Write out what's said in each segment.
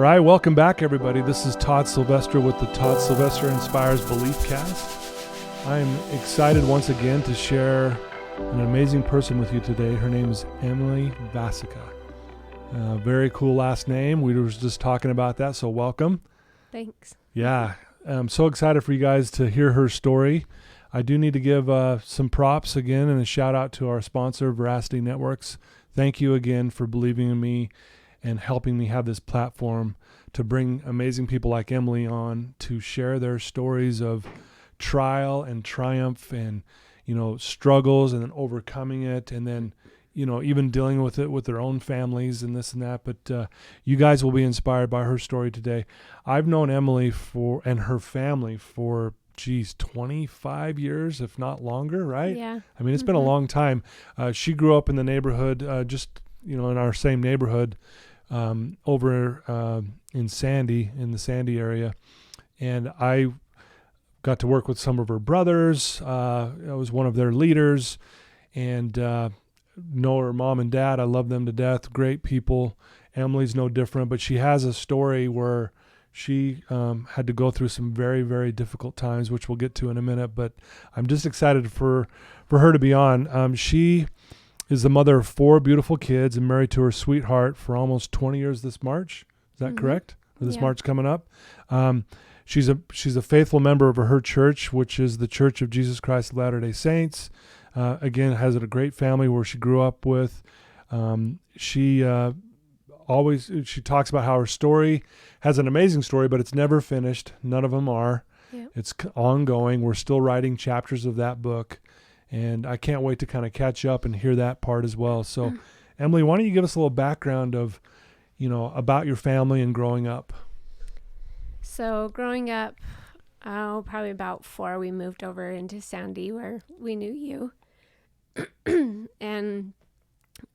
right, welcome back, everybody. This is Todd Sylvester with the Todd Sylvester Inspires Belief Cast. I'm excited once again to share an amazing person with you today. Her name is Emily Vasica. Very cool last name. We were just talking about that, so welcome. Thanks. Yeah, I'm so excited for you guys to hear her story. I do need to give some props again and a shout out to our sponsor, Veracity Networks. Thank you again for believing in me and helping me have this platform to bring amazing people like Emily on to share their stories of trial and triumph and, struggles and then overcoming it and then, even dealing with it with their own families and this and that. But you guys will be inspired by her story today. I've known Emily and her family for 25 years, if not longer, right? Yeah. I mean, it's been a long time. She grew up in the neighborhood, in our same neighborhood, over in the Sandy area. And I got to work with some of her brothers. I was one of their leaders and know her mom and dad. I love them to death. Great people. Emily's no different, but she has a story where she had to go through some very, very difficult times, which we'll get to in a minute. But I'm just excited for her to be on. She is the mother of 4 beautiful kids and married to her sweetheart for almost 20 years this March. Is that correct? Or this March coming up. She's a faithful member of her church, which is the Church of Jesus Christ of Latter-day Saints. Again, has a great family where she grew up with. She talks about how her story has an amazing story, but it's never finished. None of them are. Yep. It's ongoing. We're still writing chapters of that book. And I can't wait to kind of catch up and hear that part as well. So, Emily, why don't you give us a little background of, about your family and growing up? So growing up, probably about 4, we moved over into Sandy where we knew you. And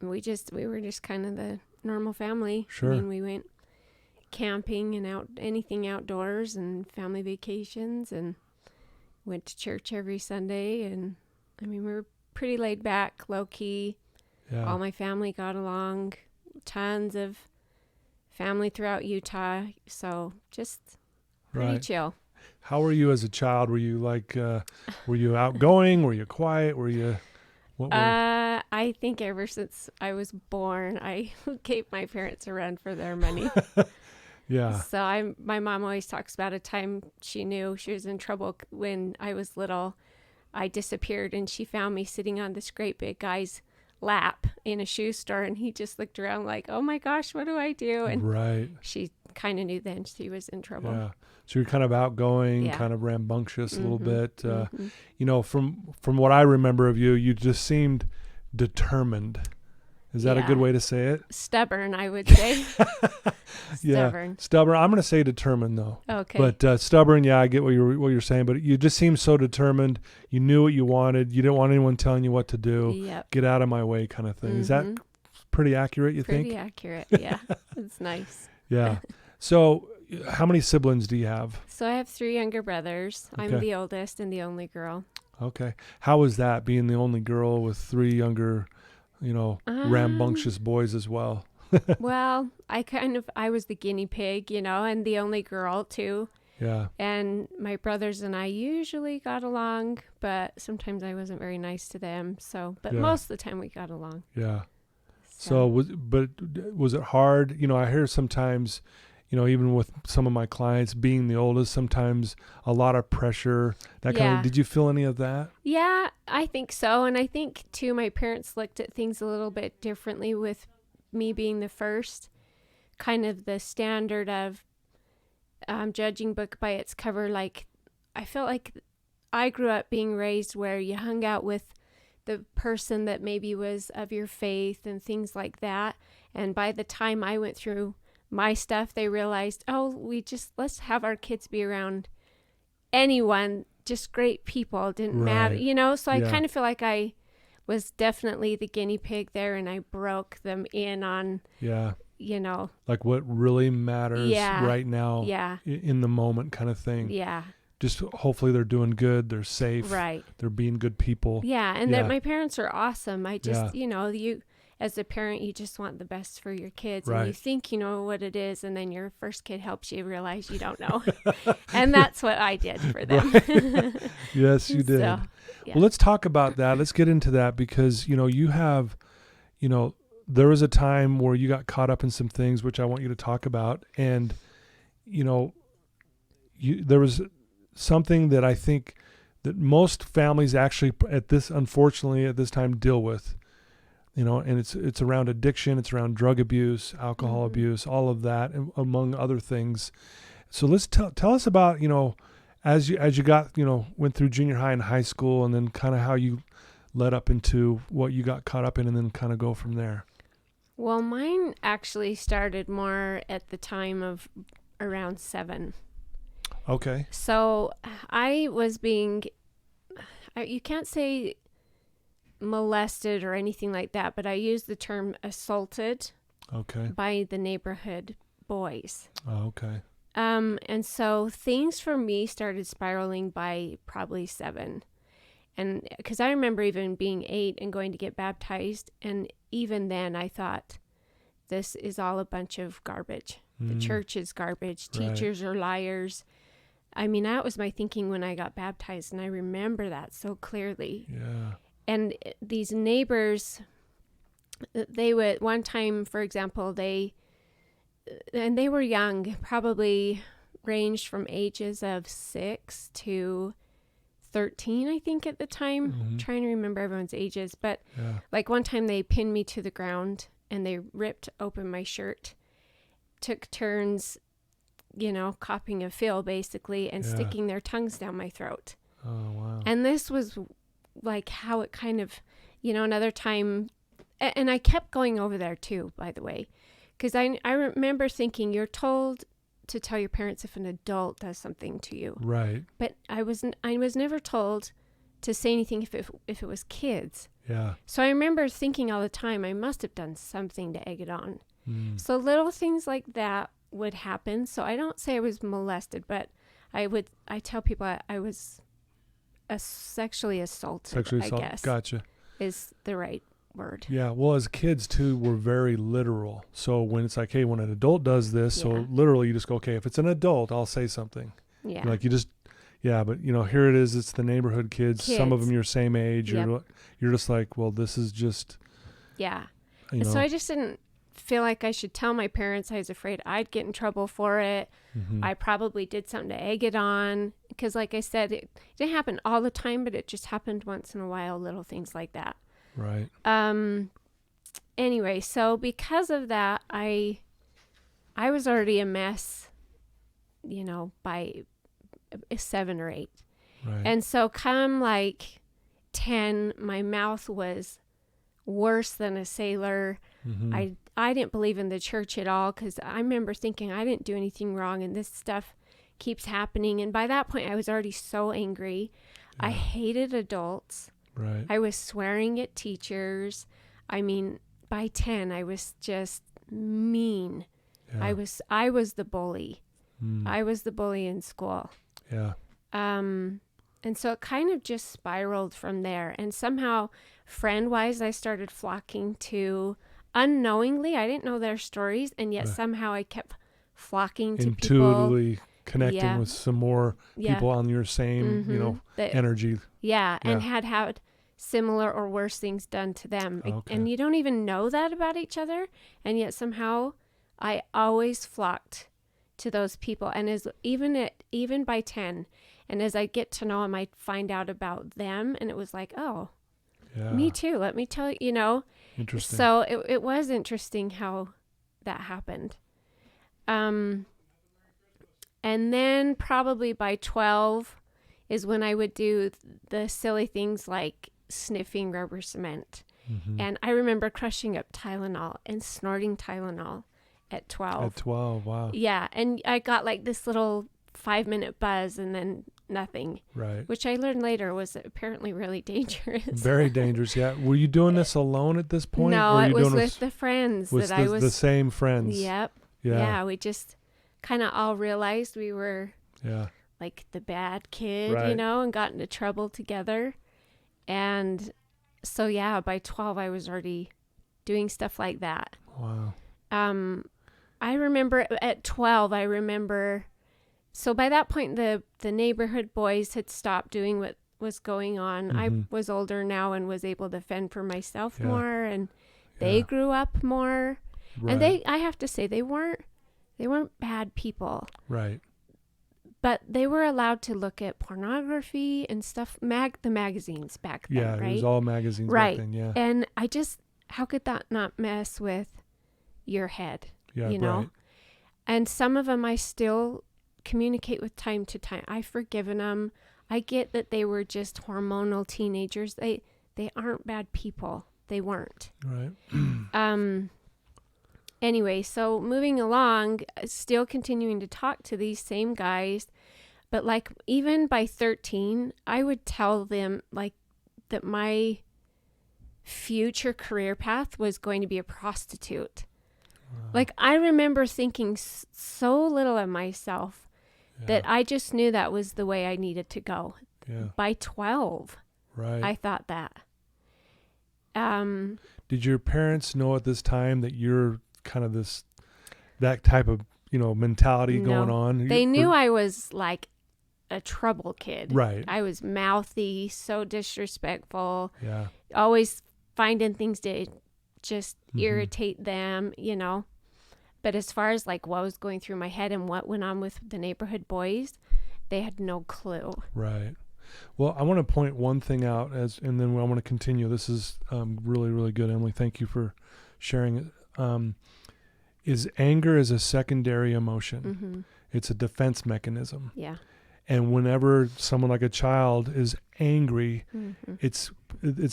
we were just kind of the normal family. Sure. I mean, we went camping and anything outdoors and family vacations and went to church every Sunday. And I mean, we were pretty laid back, low key. Yeah. All my family got along. Tons of family throughout Utah. So just pretty chill. How were you as a child? Were you were you outgoing? Were you quiet? I think ever since I was born, I gave my parents a run for their money. Yeah. So my mom always talks about a time she knew she was in trouble when I was little. I disappeared and she found me sitting on this great big guy's lap in a shoe store, and he just looked around like, oh my gosh, what do I do? And she kind of knew then she was in trouble. Yeah. So you're kind of outgoing, kind of rambunctious a little bit. From what I remember of you, you just seemed determined. Is that a good way to say it? Stubborn, I would say. Stubborn. Stubborn. I'm going to say determined though. Okay. But stubborn, yeah, I get what you're saying. But you just seemed so determined. You knew what you wanted. You didn't want anyone telling you what to do. Yep. Get out of my way, kind of thing. Is that pretty accurate? You think? Pretty accurate. Yeah, it's nice. Yeah. So, how many siblings do you have? So I have 3 younger brothers. Okay. I'm the oldest and the only girl. Okay. How was that, being the only girl with 3 younger, rambunctious boys as well? Well, I was the guinea pig, and the only girl too. Yeah. And my brothers and I usually got along, but sometimes I wasn't very nice to them. But most of the time we got along. Yeah. So was it hard? I hear sometimes, even with some of my clients being the oldest, sometimes a lot of pressure, that kind of, did you feel any of that? Yeah, I think so. And I think too, my parents looked at things a little bit differently with me being the first. Kind of the standard of judging book by its cover. Like, I felt like I grew up being raised where you hung out with the person that maybe was of your faith and things like that. And by the time I went through my stuff, they realized, let's have our kids be around anyone, just great people. It didn't matter, so I kind of feel like I was definitely the guinea pig there, and I broke them in on, like what really matters right now, in the moment kind of thing. Yeah. Just hopefully they're doing good, they're safe, they're being good people. Yeah, and that my parents are awesome. I just, as a parent, you just want the best for your kids, Right. and you think you know what it is, and then your first kid helps you realize you don't know. And that's what I did for them. Yes, you did. So, yeah. Well, let's talk about that. Let's get into that because, you have, there was a time where you got caught up in some things, which I want you to talk about. And, there was something that I think that most families actually unfortunately at this time deal with, and it's around addiction, it's around drug abuse, alcohol abuse, all of that, among other things. So let's tell us about, as you got, went through junior high and high school, and then kind of how you led up into what you got caught up in, and then kind of go from there. Well, mine actually started more at the time of around 7. Okay. So I was you can't say molested or anything like that, but I use the term assaulted. Okay. By the neighborhood boys. Oh, okay. And so things for me started spiraling by probably 7. And because I remember even being 8 and going to get baptized. And even then I thought, this is all a bunch of garbage. The church is garbage. Right. Teachers are liars. I mean, that was my thinking when I got baptized. And I remember that so clearly. Yeah. And these neighbors, they would, one time, for example, they were young, probably ranged from ages of 6 to 13, I think, at the time. I'm trying to remember everyone's ages. But like one time they pinned me to the ground and they ripped open my shirt, took turns, copying a fill basically, and sticking their tongues down my throat. Oh, wow. And this was like how it kind of, another time. And I kept going over there too, by the way. Because I remember thinking, you're told to tell your parents if an adult does something to you. Right. But I was never told to say anything if it was kids. Yeah. So I remember thinking all the time, I must have done something to egg it on. So little things like that would happen. So I don't say I was molested, but I tell people I was sexually assaulted, I guess. Gotcha. Is the right word. Yeah. Well, as kids too, we're very literal. So when it's like, hey, when an adult does this, Yeah. so literally you just go, okay, if it's an adult, I'll say something. Yeah. Like you just, but here it is. It's the neighborhood kids. Some of them your same age. Yep. You're just like, well, this is just. Yeah. So I just didn't feel like I should tell my parents. I was afraid I'd get in trouble for it. I probably did something to egg it on. Because like I said, it didn't happen all the time, but it just happened once in a while, little things like that. Right. Anyway, so because of that, I was already a mess, by 7 or 8. Right. And so come like 10, my mouth was worse than a sailor. I didn't believe in the church at all because I remember thinking I didn't do anything wrong and this stuff keeps happening. And by that point, I was already so angry. I hated adults. Right. I was swearing at teachers. I mean, by 10, I was just mean. Yeah. I was the bully. I was the bully in school. Yeah. And so it kind of just spiraled from there. And somehow, friend-wise, I started flocking to, unknowingly, I didn't know their stories, and yet somehow I kept flocking to intuitively people. Connecting with some more people on your same, energy. Yeah, and had similar or worse things done to them. Okay. And you don't even know that about each other, and yet somehow I always flocked to those people. And even by 10, and as I get to know them, I find out about them, and it was like, oh, me too. Let me tell you, Interesting. So it was interesting how that happened. And then probably by 12 is when I would do the silly things like sniffing rubber cement. And I remember crushing up Tylenol and snorting Tylenol at 12. At 12, wow. Yeah, and I got like this little 5-minute buzz and then nothing. Right. Which I learned later was apparently really dangerous. Very dangerous, yeah. Were you doing this alone at this point? No, it was with the friends that I was. The same friends. Yep. Yeah. Yeah, we just kind of all realized we were like the bad kid, and got into trouble together. And so, by 12, I was already doing stuff like that. Wow. I remember at 12, so by that point, the neighborhood boys had stopped doing what was going on. I was older now and was able to fend for myself more, and they grew up more. Right. And I have to say, they weren't bad people. Right. But they were allowed to look at pornography and stuff, the magazines back then, right? Yeah, it was all magazines right. back then, yeah. And how could that not mess with your head, Yeah, you know? right. And some of them I still communicate with time to time. I've forgiven them. I get that they were just hormonal teenagers. They aren't bad people. They weren't. Right. Anyway, so moving along, still continuing to talk to these same guys, but like even by 13, I would tell them like that my future career path was going to be a prostitute. Wow. Like I remember thinking so little of myself that I just knew that was the way I needed to go. Yeah. By 12, right. I thought that. Did your parents know at this time that you're kind of that type of, mentality going on? They knew I was like a trouble kid. Right. I was mouthy, so disrespectful. Yeah. Always finding things to just irritate them, But as far as like what was going through my head and what went on with the neighborhood boys, they had no clue. Right. Well, I want to point one thing out and then I want to continue. This is really, really good, Emily. Thank you for sharing it. Is anger is a secondary emotion. It's a defense mechanism. Yeah. And whenever someone like a child is angry, it's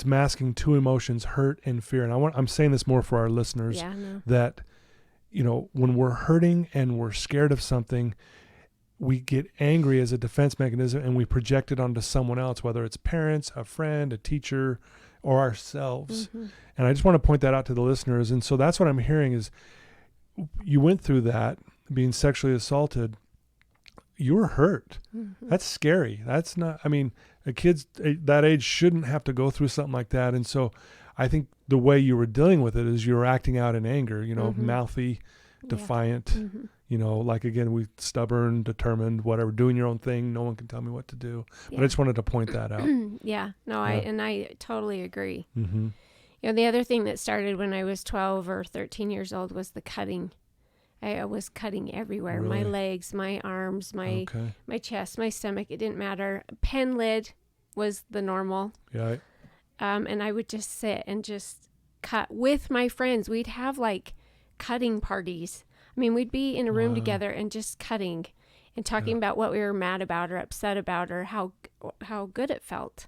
masking two emotions, hurt and fear. And I'm saying this more for our listeners that, when we're hurting and we're scared of something, we get angry as a defense mechanism and we project it onto someone else, whether it's parents, a friend, a teacher, or ourselves. And I just want to point that out to the listeners. And so that's what I'm hearing is you went through that, being sexually assaulted. You were hurt. That's scary. That's not, a kid's that age shouldn't have to go through something like that. And so I think the way you were dealing with it is you were acting out in anger, mouthy, defiant, like again, stubborn, determined, whatever, doing your own thing. No one can tell me what to do. But I just wanted to point that out. I totally agree. The other thing that started when I was 12 or 13 years old was the cutting. I was cutting everywhere. Really? My legs, my arms, my chest, my stomach. It didn't matter. Pen lid was the normal. Yeah. And I would just sit and just cut with my friends. We'd have like cutting parties. We'd be in a room together and just cutting and talking about what we were mad about or upset about or how good it felt.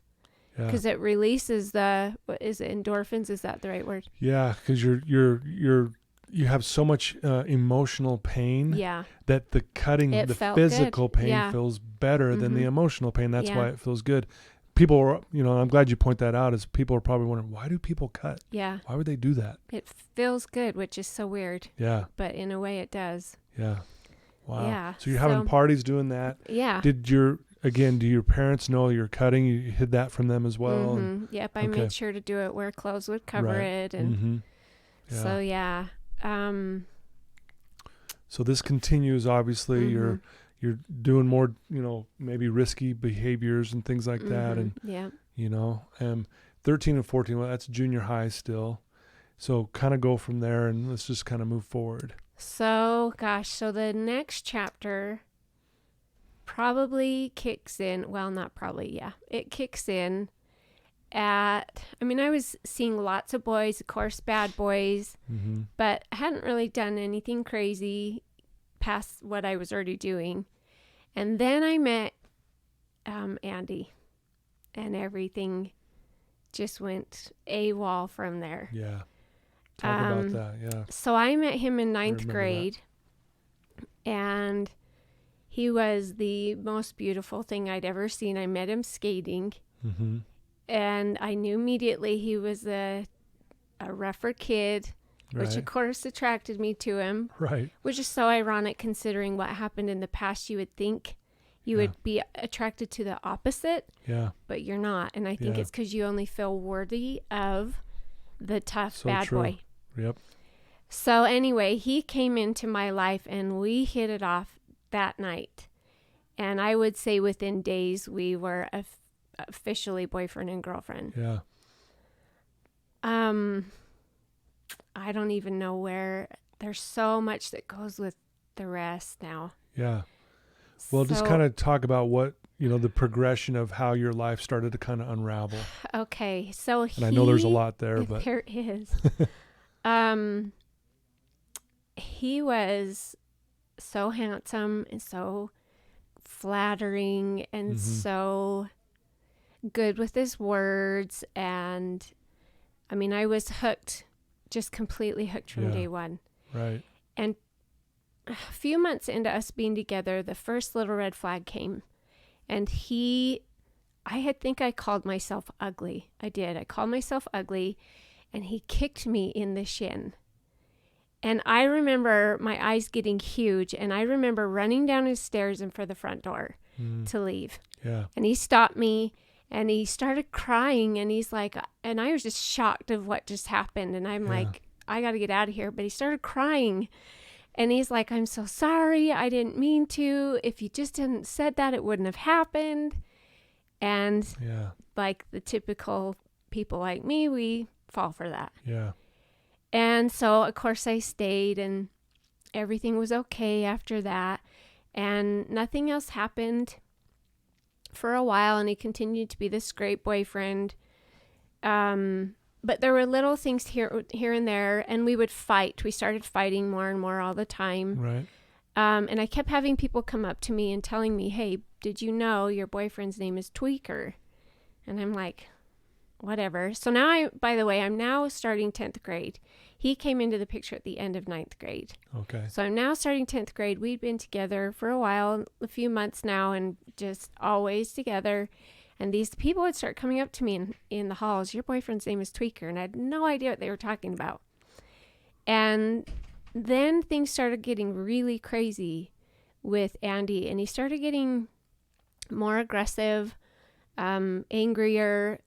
Because it releases what is it, endorphins? Is that the right word? Yeah, because you have so much emotional pain that the cutting, the physical pain feels better than the emotional pain. That's why it feels good. People are, I'm glad you point that out, is people are probably wondering, why do people cut? Yeah. Why would they do that? It feels good, which is so weird. Yeah. But in a way it does. Yeah. Wow. Yeah. So you're having parties doing that. Yeah. Do your parents know you're cutting? You hid that from them as well? Yep. I made sure to do it where clothes would cover it. And so, yeah. So this continues, obviously. You're doing more, maybe risky behaviors and things like that. And, 13 and 14, well, that's junior high still. So kind of go from there and let's just kind of move forward. So the next chapter probably kicks in. Well, not probably. Yeah. It kicks in I was seeing lots of boys, of course, bad boys, but I hadn't really done anything crazy past what I was already doing. And then I met Andy, and everything just went AWOL from there. Yeah. Talk about that, yeah. So I met him in 9th grade, and he was the most beautiful thing I'd ever seen. I met him skating, and I knew immediately he was a rougher kid, which of course attracted me to him. Right. Which is so ironic considering what happened in the past. You would think you would be attracted to the opposite. Yeah. But you're not. And I think it's because you only feel worthy of the tough bad boy. Yep. So anyway, he came into my life and we hit it off that night. And I would say within days we were officially boyfriend and girlfriend. Yeah. I don't even know where. There's so much that goes with the rest now. Yeah. Well, just kind of talk about what, the progression of how your life started to kind of unravel. Okay. So And I know there's a lot there, but there is. He was so handsome and so flattering and so good with his words. And I mean, I was hooked, just completely hooked from day one. Right. And a few months into us being together, the first little red flag came. And I called myself ugly. I did. I called myself ugly. And he kicked me in the shin. And I remember my eyes getting huge. And I remember running down his stairs and for the front door to leave. Yeah. And he stopped me. And he started crying. And he's like, and I was just shocked of what just happened. And I'm like, I got to get out of here. But he started crying. And he's like, I'm so sorry. I didn't mean to. If you just hadn't said that, it wouldn't have happened. And like the typical people like me, we fall for that. Yeah. And so, of course, I stayed and everything was okay after that. And nothing else happened for a while. And he continued to be this great boyfriend. But there were little things here and there, and we would fight. We started fighting more and more all the time. Right. And I kept having people come up to me and telling me, hey, did you know your boyfriend's name is Tweaker? And I'm like, whatever. So now by the way, I'm now starting 10th grade. He came into the picture at the end of 9th grade. Okay. So I'm now starting 10th grade. We'd been together for a while, a few months now, and just always together. And these people would start coming up to me in the halls. Your boyfriend's name is Tweaker. And I had no idea what they were talking about. And then things started getting really crazy with Andy. And he started getting more aggressive, angrier.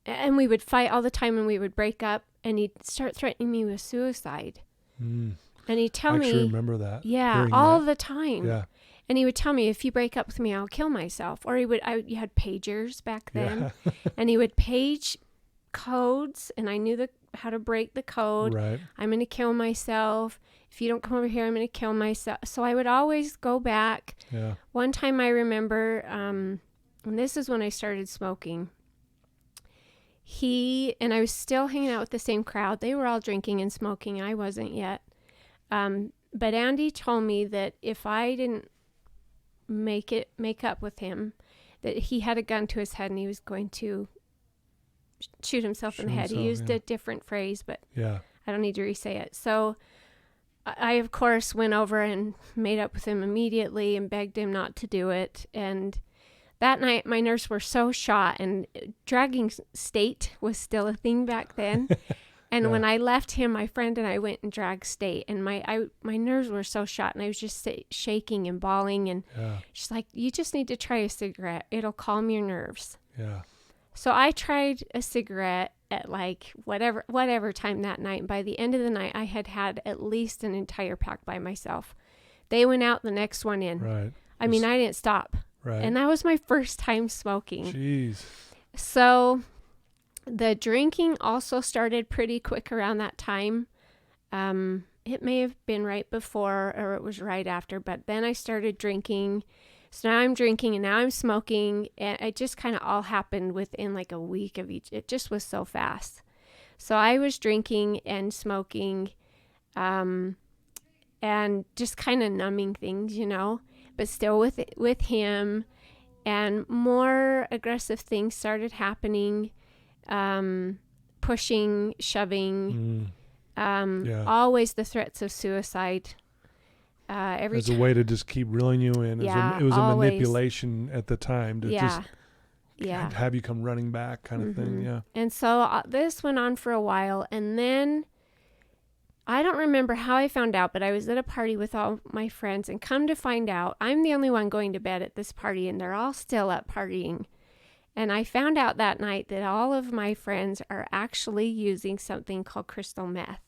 And we would fight all the time and we would break up. And he'd start threatening me with suicide. And he'd tell me. I actually remember that. Yeah, all the time. Yeah. And he would tell me, if you break up with me, I'll kill myself. Or you had pagers back then. Yeah. And he would page codes, and I knew how to break the code. Right. I'm going to kill myself. If you don't come over here, I'm going to kill myself. So I would always go back. Yeah. One time I remember, and this is when I started smoking. And I was still hanging out with the same crowd. They were all drinking and smoking. I wasn't yet. But Andy told me that if I didn't make up with him, that he had a gun to his head and he was going to shoot himself in the head. He used a different phrase, but I don't need to re-say it. So I, of course, went over and made up with him immediately and begged him not to do it. And that night, my nerves were so shot, and dragging state was still a thing back then. And when I left him, my friend and I went and dragged state, and my nerves were so shot, and I was just shaking and bawling. And she's like, "You just need to try a cigarette. It'll calm your nerves." Yeah. So I tried a cigarette at like whatever time that night. And by the end of the night, I had at least an entire pack by myself. They went out, the next one in. Right. I mean, I didn't stop. Right. And that was my first time smoking. Jeez. So the drinking also started pretty quick around that time. It may have been right before or it was right after, but then I started drinking. So now I'm drinking and now I'm smoking. And it just kind of all happened within like a week of each. It just was so fast. So I was drinking and smoking, and just kind of numbing things, but still with him, and more aggressive things started happening. Pushing, shoving, always the threats of suicide. As a way to just keep reeling you in. It was a manipulation at the time to just have you come running back kind of thing. Yeah. And so this went on for a while, and then I don't remember how I found out, but I was at a party with all my friends, and come to find out, I'm the only one going to bed at this party, and they're all still up partying. And I found out that night that all of my friends are actually using something called crystal meth.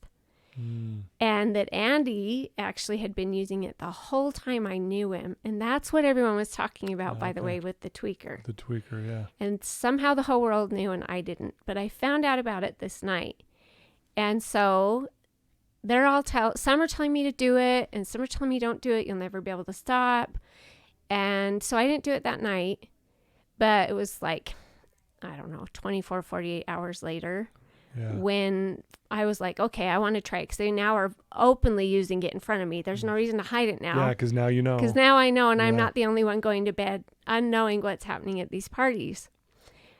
And that Andy actually had been using it the whole time I knew him. And that's what everyone was talking about, by the way, with the tweaker. The tweaker, yeah. And somehow the whole world knew and I didn't. But I found out about it this night. And so they're all some are telling me to do it, and some are telling me don't do it. You'll never be able to stop. And so I didn't do it that night. But it was like, I don't know, 24, 48 hours later. Yeah. When I was like, okay, I want to try it, because they now are openly using it in front of me. There's no reason to hide it now. Yeah, because now you know. Because now I know, and I'm not the only one going to bed unknowing what's happening at these parties.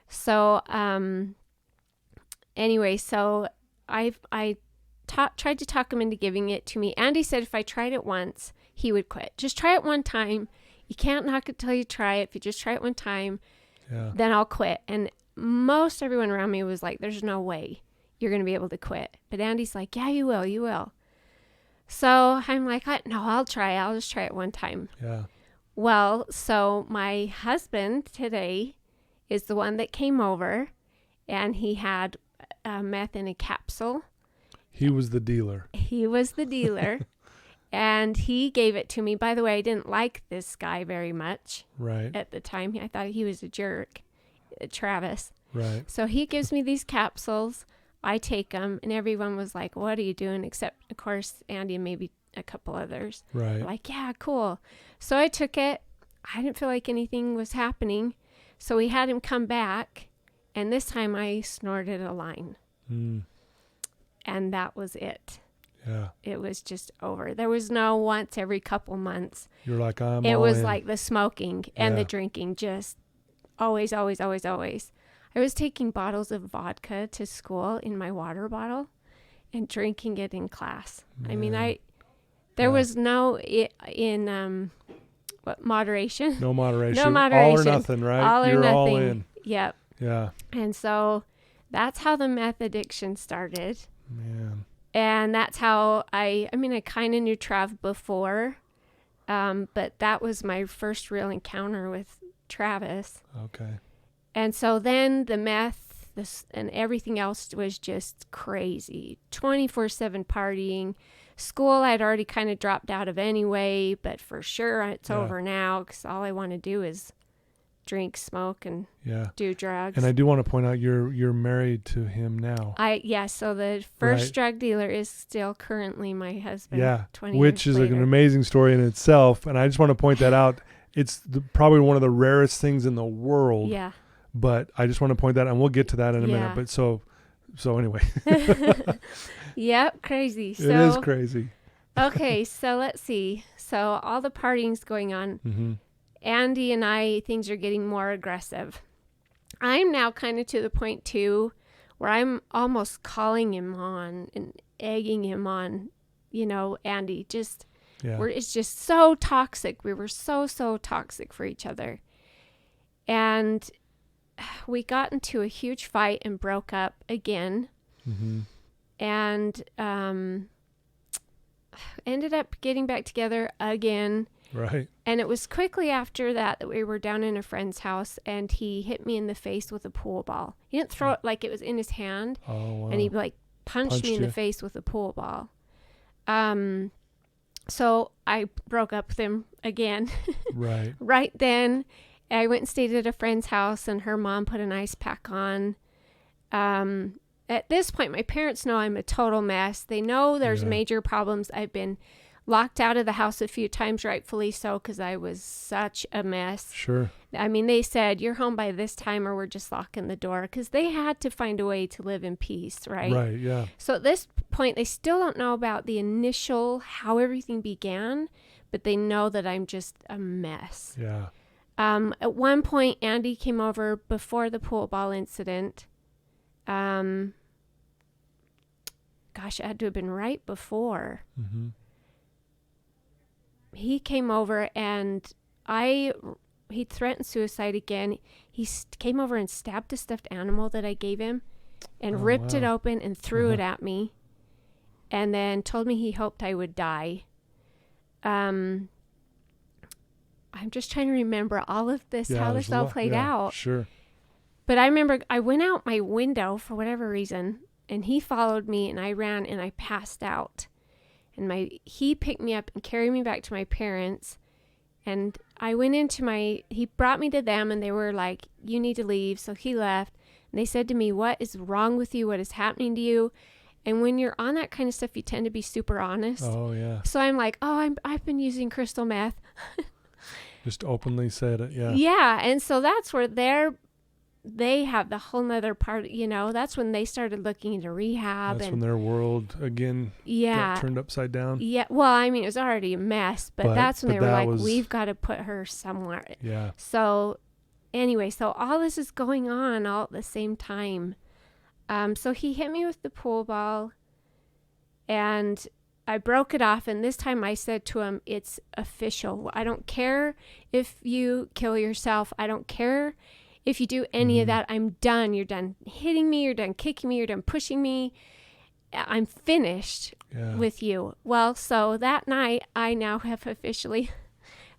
So, anyway, so I tried to talk him into giving it to me. Andy said if I tried it once, he would quit. Just try it one time. You can't knock it till you try it. If you just try it one time, then I'll quit. And most everyone around me was like, there's no way you're going to be able to quit. But Andy's like, yeah, you will. So I'm like, no, I'll try. I'll just try it one time. Yeah. Well, so my husband today is the one that came over, and he had meth in a capsule. He was the dealer. And he gave it to me. By the way, I didn't like this guy very much. Right. At the time, I thought he was a jerk. Travis. Right. So he gives me these capsules. I take them, and everyone was like, what are you doing? Except, of course, Andy and maybe a couple others. Right. Like, yeah, cool. So I took it. I didn't feel like anything was happening. So we had him come back, and this time I snorted a line. And that was it. Yeah. It was just over. There was no once every couple months. You're like, it was like the smoking and the drinking, just always. I was taking bottles of vodka to school in my water bottle and drinking it in class. Man. I mean, there was no moderation. No moderation. No moderation. All or nothing, right? All or You're nothing. all in. Yep. Yeah. And so that's how the meth addiction started. Man. And that's how I kind of knew Trav before, but that was my first real encounter with Travis. Okay. And so then the meth and everything else was just crazy. 24/7 partying. School I'd already kind of dropped out of anyway, but for sure it's over now, because all I want to do is drink, smoke, and do drugs. And I do want to point out you're married to him now. So the first drug dealer is still currently my husband. Yeah, 20 which years is later. an amazing story in itself. And I just want to point that out. It's probably one of the rarest things in the world. Yeah. But I just want to point that out, and we'll get to that in a minute. But so anyway. Yep, crazy. It is crazy. Okay, so let's see. So all the partying's going on. Mm-hmm. Andy and I, things are getting more aggressive. I'm now kind of to the point too where I'm almost calling him on and egging him on, Andy, it's just so toxic. We were so toxic for each other. And we got into a huge fight and broke up again. Mm-hmm. And ended up getting back together again. Right. And it was quickly after that we were down in a friend's house, and he hit me in the face with a pool ball. He didn't throw it like it was in his hand. Oh, wow. And he punched me in the face with a pool ball. So I broke up with him again. Right. Right then, I went and stayed at a friend's house, and her mom put an ice pack on. At this point, my parents know I'm a total mess. They know there's major problems. I've been locked out of the house a few times, rightfully so, because I was such a mess. Sure. I mean, they said, you're home by this time or we're just locking the door, because they had to find a way to live in peace, right? Right, yeah. So at this point, they still don't know about the initial, how everything began, but they know that I'm just a mess. Yeah. At one point, Andy came over before the pool ball incident. It had to have been right before. Mm-hmm. He came over and he threatened suicide again. He came over and stabbed a stuffed animal that I gave him and ripped it open and threw it at me, and then told me he hoped I would die. I'm just trying to remember all of this, how this all played out. Sure. But I remember I went out my window for whatever reason, and he followed me, and I ran, and I passed out. And he picked me up and carried me back to my parents. And I went he brought me to them, and they were like, you need to leave. So he left. And they said to me, what is wrong with you? What is happening to you? And when you're on that kind of stuff, you tend to be super honest. Oh, yeah. So I'm like, I've been using crystal meth. Just openly said it, yeah. Yeah. And so that's where they have the whole nother part, that's when they started looking into rehab. That's when their world, again, got turned upside down. Yeah. Well, I mean, it was already a mess, but that's when they were like, we've got to put her somewhere. Yeah. So anyway, so all this is going on all at the same time. So he hit me with the pool ball, and I broke it off. And this time I said to him, it's official. I don't care if you kill yourself. I don't care if you do any of that. I'm done. You're done hitting me. You're done kicking me. You're done pushing me. I'm finished with you. Well, so that night I now have officially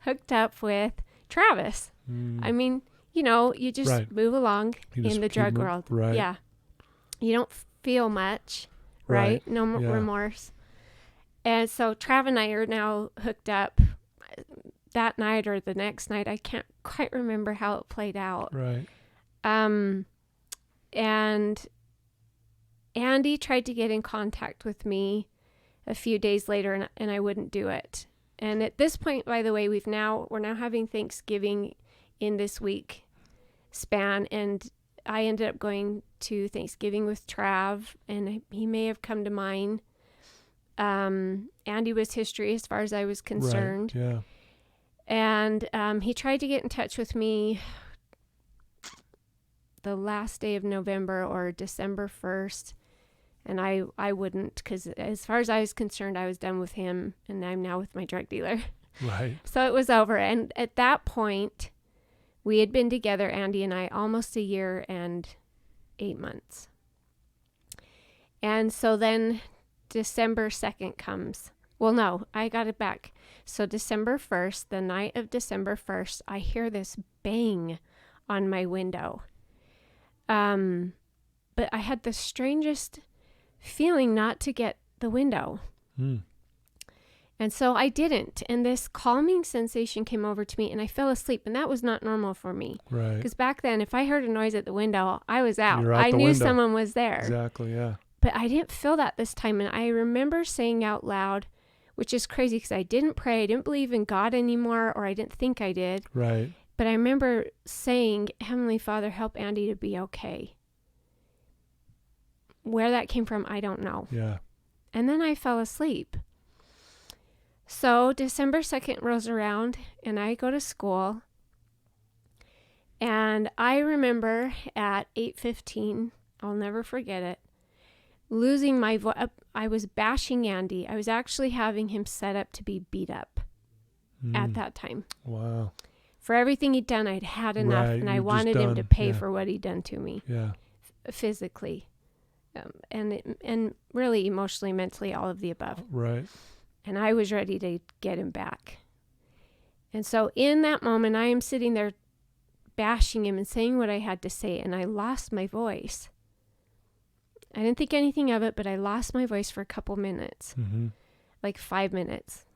hooked up with Travis. I mean, you just move along in the drug world. Right. Yeah. You don't feel much, right? No remorse. And so Trav and I are now hooked up that night or the next night. I can't quite remember how it played out. Right. And Andy tried to get in contact with me a few days later, and I wouldn't do it. And at this point, by the way, we're now having Thanksgiving in this week span, and I ended up going to Thanksgiving with Trav, and he may have come to mine. Andy was history as far as I was concerned. Right, yeah. And he tried to get in touch with me the last day of November or December 1st, and I wouldn't, because as far as I was concerned, I was done with him, and I'm now with my drug dealer. Right. So it was over, and at that point, we had been together, Andy and I, almost a year and 8 months. And so then December 2nd comes. Well, no, I got it back. So December 1st, the night of December 1st, I hear this bang on my window. But I had the strangest feeling not to get the window. And so I didn't. And this calming sensation came over to me, and I fell asleep. And that was not normal for me. Right. Because back then, if I heard a noise at the window, I was out. You're out I the knew window. someone was there. Exactly, yeah. But I didn't feel that this time. And I remember saying out loud, which is crazy because I didn't pray. I didn't believe in God anymore, or I didn't think I did. Right. But I remember saying, Heavenly Father, help Andy to be okay. Where that came from, I don't know. Yeah. And then I fell asleep. So December 2nd rolls around, and I go to school. And I remember at 8:15, I'll never forget it, losing my voice. I was bashing Andy. I was actually having him set up to be beat up at that time. Wow. For everything he'd done, I'd had enough, Right, and I you've wanted just him to done- pay yeah. for what he'd done to me Yeah. physically, and really emotionally, mentally, all of the above. Right. And I was ready to get him back. And so in that moment, I am sitting there bashing him and saying what I had to say, and I lost my voice. I didn't think anything of it, but I lost my voice for a couple minutes, like 5 minutes.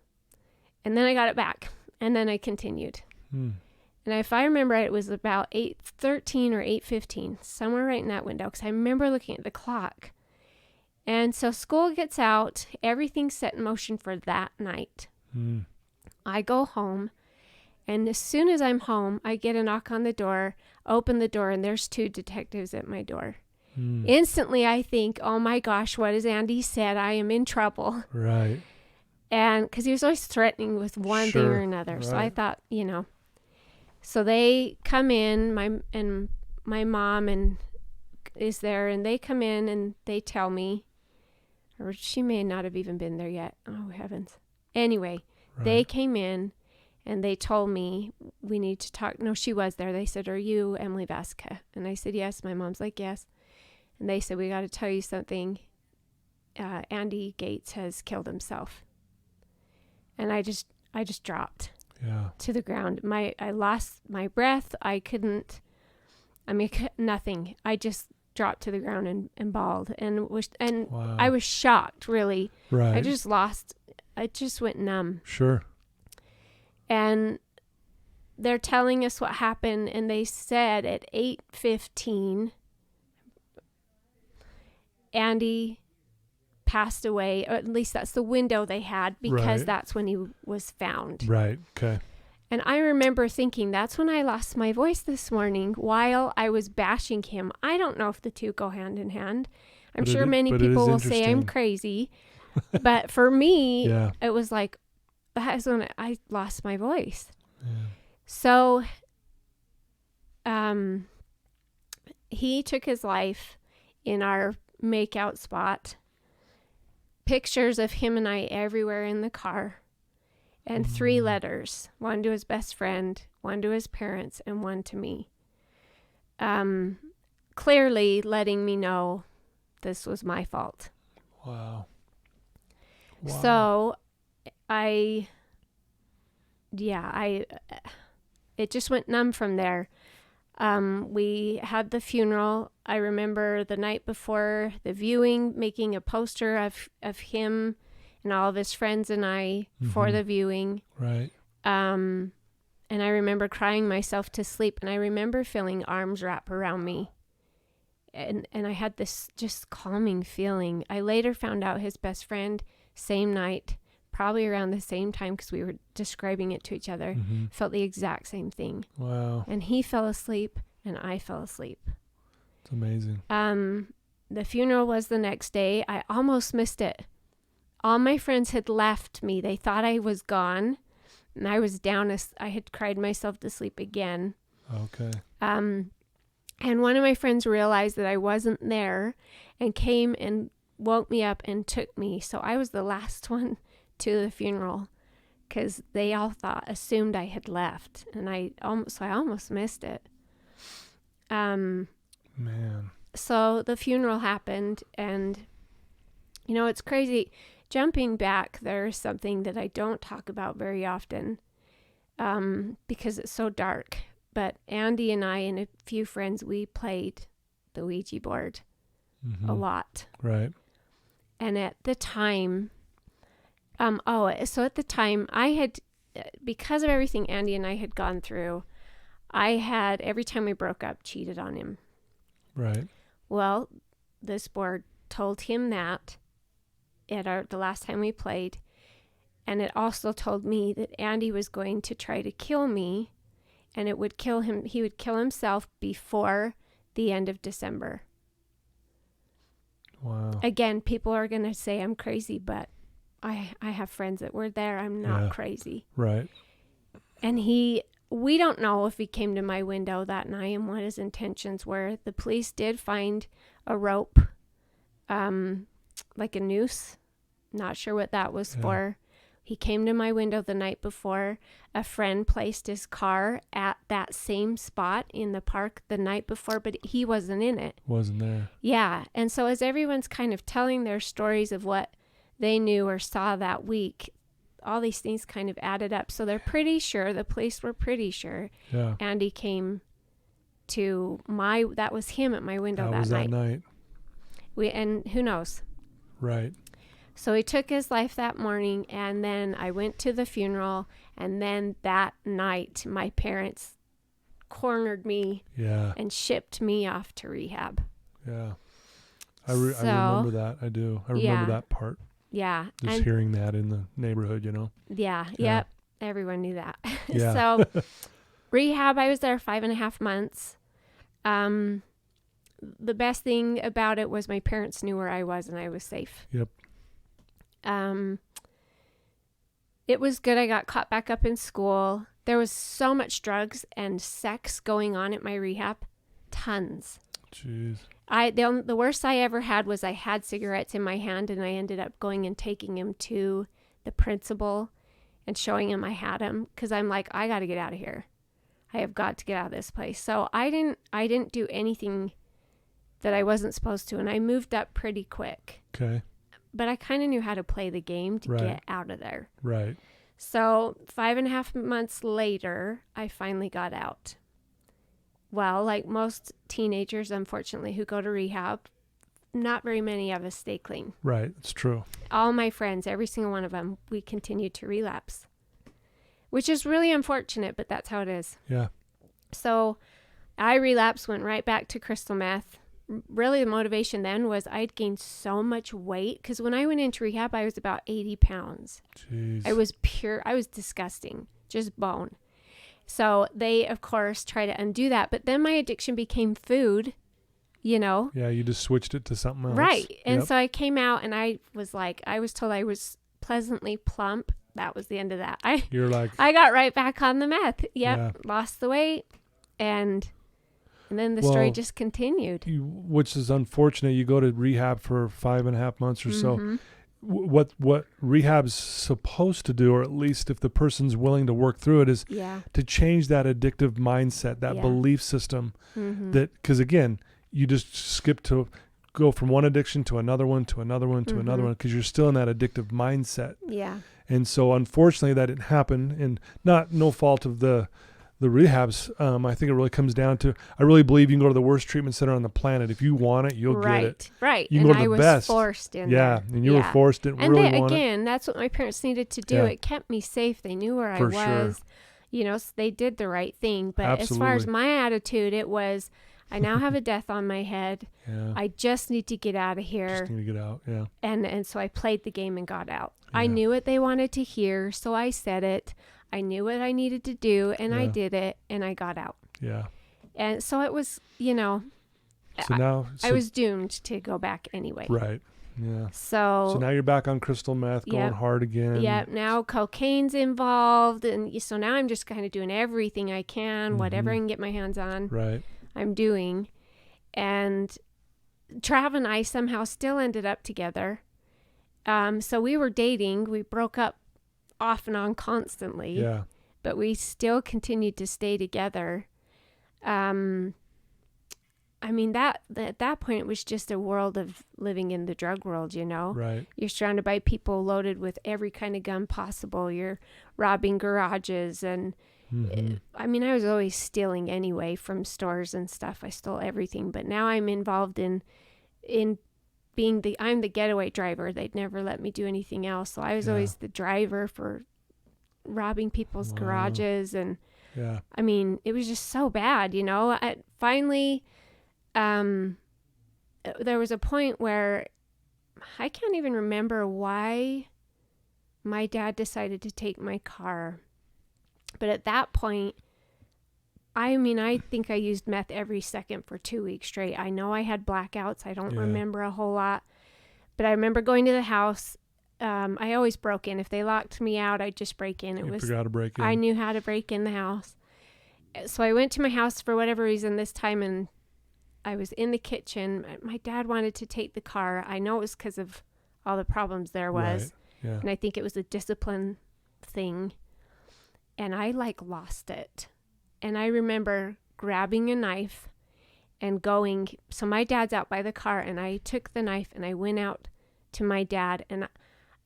And then I got it back, and then I continued. And if I remember right, it was about 8:13 or 8:15, somewhere right in that window, because I remember looking at the clock. And so school gets out, everything's set in motion for that night. I go home, and as soon as I'm home, I get a knock on the door, open the door, and there's 2 detectives at my door. Instantly, I think, oh my gosh, what has Andy said? I am in trouble. Right. And because he was always threatening with one thing or another. Right. So I thought, So they come in, my mom is there, and they come in and they tell me, or she may not have even been there yet. Oh, heavens. Anyway, they came in and they told me, we need to talk. No, she was there. They said, are you Emily Vasica? And I said, yes. My mom's like, yes. And they said, we got to tell you something. Andy Gates has killed himself. And I just dropped to the ground. I lost my breath. I couldn't I mean, nothing. I just dropped to the ground and bawled and Wow. I was shocked, really. Right. I just went numb. Sure. And they're telling us what happened, and they said at 8:15, Andy passed away, or at least that's the window they had, because Right. that's when he was found. Right. Okay. And I remember thinking, that's when I lost my voice this morning while I was bashing him. I don't know if the two go hand in hand. I'm sure many people will say I'm crazy. But for me, Yeah. it was like, that's when I lost my voice. Yeah. So he took his life in our makeout spot. Pictures of him and I everywhere in the car. And 3 letters, one to his best friend, one to his parents, and one to me. Clearly letting me know this was my fault. Wow. So it just went numb from there. We had the funeral. I remember the night before the viewing, making a poster of him and all of his friends and I for the viewing. Right. And I remember crying myself to sleep, and I remember feeling arms wrap around me. And I had this just calming feeling. I later found out his best friend, same night, probably around the same time, because we were describing it to each other, felt the exact same thing. Wow. And he fell asleep, and I fell asleep. It's amazing. The funeral was the next day. I almost missed it. All my friends had left me. They thought I was gone, and I was down. I had cried myself to sleep again. Okay. And one of my friends realized that I wasn't there and came and woke me up and took me. So I was the last one to the funeral, because they all assumed I had left, and I almost missed it. Man. So the funeral happened, and it's crazy. Jumping back, there's something that I don't talk about very often, because it's so dark. But Andy and I and a few friends, we played the Ouija board a lot. Right. And at the time, at the time, I had, because of everything Andy and I had gone through, I had, every time we broke up, cheated on him. Right. Well, this board told him that at the last time we played, and it also told me that Andy was going to try to kill me, and it would kill him. He would kill himself before the end of December. Wow. Again, people are going to say I'm crazy, but I have friends that were there. I'm not crazy. Right. And we don't know if he came to my window that night and what his intentions were. The police did find a rope, like a noose. Not sure what that was for. He came to my window the night before. A friend placed his car at that same spot in the park the night before, but he wasn't in it. Wasn't there. Yeah. And so as everyone's kind of telling their stories of what they knew or saw that week, all these things kind of added up. So they're pretty sure, the police were pretty sure, Andy came to that was him at my window that night. And who knows? Right. So he took his life that morning, and then I went to the funeral, and then that night my parents cornered me and shipped me off to rehab. Yeah. I remember that. I do. I remember that part. Yeah. Just hearing that in the neighborhood, Yeah. Yep. Everyone knew that. Yeah. So rehab, I was there 5.5 months. The best thing about it was my parents knew where I was, and I was safe. Yep. It was good. I got caught back up in school. There was so much drugs and sex going on at my rehab. Tons. Jeez. The worst I ever had was I had cigarettes in my hand, and I ended up going and taking him to the principal and showing him I had him, because I'm like, I got to get out of here. I have got to get out of this place. So I didn't do anything that I wasn't supposed to, and I moved up pretty quick. Okay. But I kind of knew how to play the game to get out of there. Right. So 5.5 months later, I finally got out. well, like most teenagers, unfortunately, who go to rehab, not very many of us stay clean. Right. It's true. All my friends, every single one of them, we continue to relapse, which is really unfortunate, but that's how it is. Yeah. So I relapsed, went right back to crystal meth. Really, the motivation then was I'd gained so much weight, because when I went into rehab, I was about 80 pounds. Jeez. I was disgusting, just bone. So they, of course, try to undo that. But then my addiction became food, you know. Yeah, you just switched it to something else. Right. And Yep. so I came out and I was told I was pleasantly plump. That was the end of that. You're like, I got right back on the meth. Yep. Yeah. Lost the weight. And then the story just continued. which is unfortunate. You go to rehab for 5.5 months or so. Mhm. What rehab's supposed to do, or at least if the person's willing to work through it, is Yeah. to change that addictive mindset, that Yeah. belief system. Mhm. That, because again, you just go from one addiction to another one, to another one, to another Mhm. one, because you're still in that addictive mindset. Yeah. And so unfortunately that didn't happen, and no fault of the rehabs. I think it really comes down to, I really believe you can go to the worst treatment center on the planet. If you want it, you'll get it. Right. You can And go to I the was best. forced in Yeah. there. And you were forced, didn't And really they, want it. again, that's what my parents needed to do. Yeah. It kept me safe. They knew where For I sure. was. You know, so they did the right thing. But as far as Absolutely. my attitude, it was, I now have a death on my head. Yeah. I just need to get out of here. Just need to get out. Yeah. And so I played the game and got out. I Yeah. knew what they wanted to hear, so I said it. I knew what I needed to do, and I Yeah. did it, and I got out. Yeah. And so it was, you know, So now, I was doomed to go back anyway. right. Yeah. So So now you're back on crystal meth, going Yep. hard again. yeah, now cocaine's involved, and so now I'm just kind of doing everything I can, whatever I can get my hands on, Right. I'm doing. And Trav and I somehow still ended up together. So we were dating. We broke up off and on constantly, Yeah. but we still continued to stay together. I mean, at that point, it was just a world of living in the drug world, you know? Right. You're surrounded by people loaded with every kind of gun possible. You're robbing garages. And Mm-hmm. I mean, I was always stealing anyway from stores and stuff. I stole everything. But now I'm involved in being I'm the getaway driver. They'd never let me do anything else. So I was Yeah. always the driver for robbing people's Wow. garages. And Yeah. I mean, it was just so bad, you know. Finally, there was a point where I can't even remember why my dad decided to take my car. But at that point, I mean, I think I used meth every second for 2 weeks straight. I know I had blackouts. I don't Yeah. remember a whole lot. But I remember going to the house. I always broke in. If they locked me out, I'd just break in. You forgot to break in. I knew how to break in the house. So I went to my house for whatever reason this time, and I was in the kitchen. My dad wanted to take the car. I know it was because of all the problems there was. Right. Yeah. And I think it was a discipline thing. And I lost it. And I remember grabbing a knife and going. So my dad's out by the car, and I took the knife and I went out to my dad. And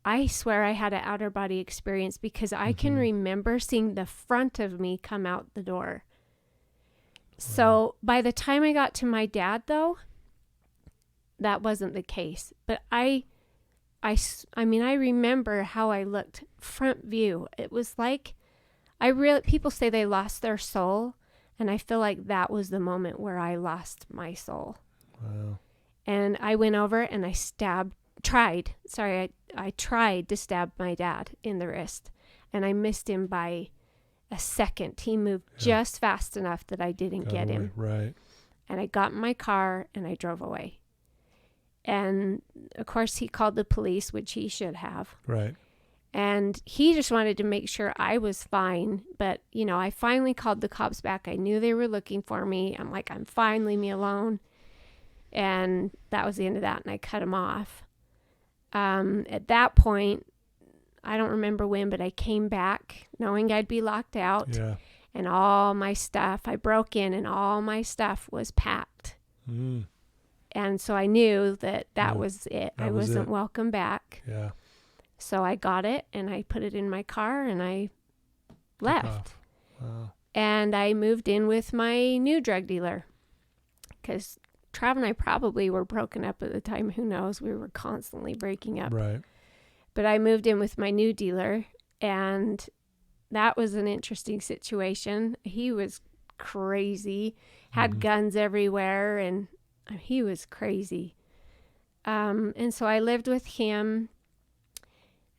I swear I had an outer body experience, because I can remember seeing the front of me come out the door. So by the time I got to my dad, though, that wasn't the case. But I mean, I remember how I looked front view. It was like, people say they lost their soul. And I feel like that was the moment where I lost my soul. Wow. And I went over and I tried to stab my dad in the wrist. And I missed him by a second. He moved just fast enough that I didn't Got get away. him. Right. And I got in my car and I drove away. And of course he called the police, which he should have. Right. And he just wanted to make sure I was fine. But, you know, I finally called the cops back. I knew they were looking for me. I'm like, I'm fine, leave me alone. And that was the end of that. And I cut him off. At that point, I don't remember when, but I came back knowing I'd be locked out. Yeah. And all my stuff, I broke in and all my stuff was packed. Mm. And so I knew that Yeah, was it. that I was wasn't it. welcome back. Yeah. So I got it and I put it in my car and I Took left. off. Wow. And I moved in with my new drug dealer because Trav and I probably were broken up at the time. Who knows? We were constantly breaking up. Right. But I moved in with my new dealer, and that was an interesting situation. He was crazy, had guns everywhere, and he was crazy. And so I lived with him,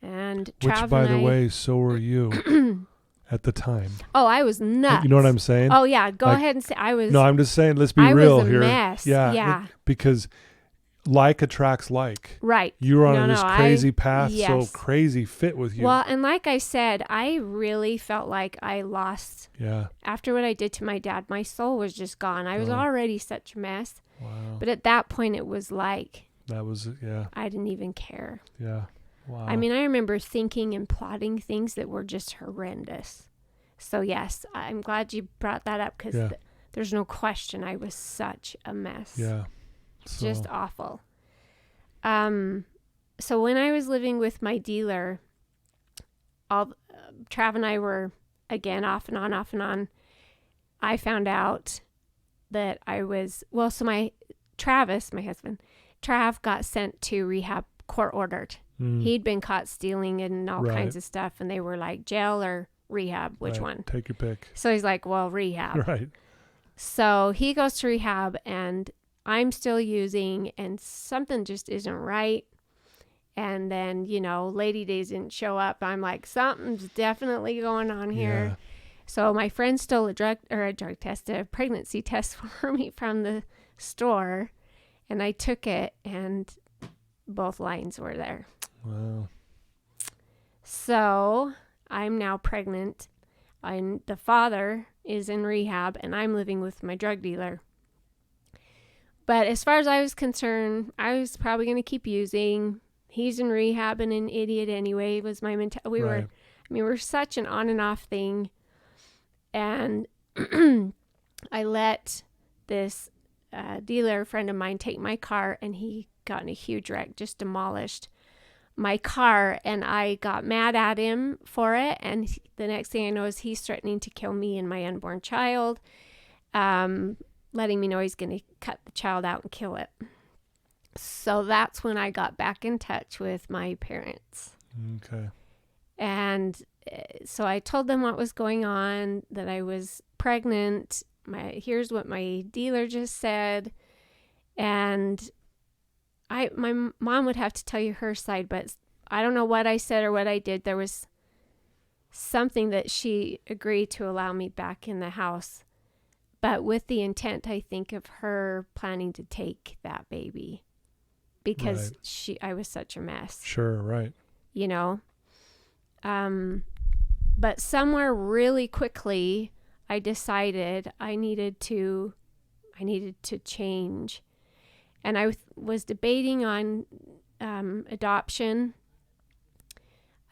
and Trav Which, by and the I, way, so were you at the time. oh, I was nuts. You know what I'm saying? Oh yeah, go Like, ahead and say I was. No, I'm just saying, let's be I real was a here. mess. Yeah. Because like attracts like. Right. You were on this crazy path, yes. so crazy fit with you. Well, and like I said, I really felt like I lost. Yeah. After what I did to my dad, my soul was just gone. I was already such a mess. Wow. But at that point, it was like. That was, yeah. I didn't even care. Yeah. Wow. I mean, I remember thinking and plotting things that were just horrendous. So yes, I'm glad you brought that up because there's no question I was such a mess. Yeah. Just awful. So when I was living with my dealer, Trav and I were again off and on. I found out that I was, so Travis, my husband, Trav got sent to rehab, court ordered. He'd been caught stealing and all kinds of stuff, and they were like, jail or rehab, which one? Take your pick. So he's like, well, rehab. Right. So he goes to rehab, and I'm still using, and something just isn't right. And then, Lady Days didn't show up. I'm like, something's definitely going on here. Yeah. So my friend stole a pregnancy test for me from the store, and I took it, and both lines were there. Wow. So I'm now pregnant, and the father is in rehab, and I'm living with my drug dealer. But as far as I was concerned, I was probably going to keep using. He's in rehab and an idiot anyway, was my mentality. We're such an on and off thing. And I let this dealer friend of mine take my car, and he got in a huge wreck, just demolished my car, and I got mad at him for it. And the next thing I know is he's threatening to kill me and my unborn child, letting me know he's going to cut the child out and kill it. So that's when I got back in touch with my parents. Okay. And so I told them what was going on, that I was pregnant. Here's what my dealer just said. And my mom would have to tell you her side, but I don't know what I said or what I did. There was something that she agreed to allow me back in the house, but with the intent, I think, of her planning to take that baby because I was such a mess. Sure, right. But somewhere really quickly, I decided I needed to change. And I was debating on adoption.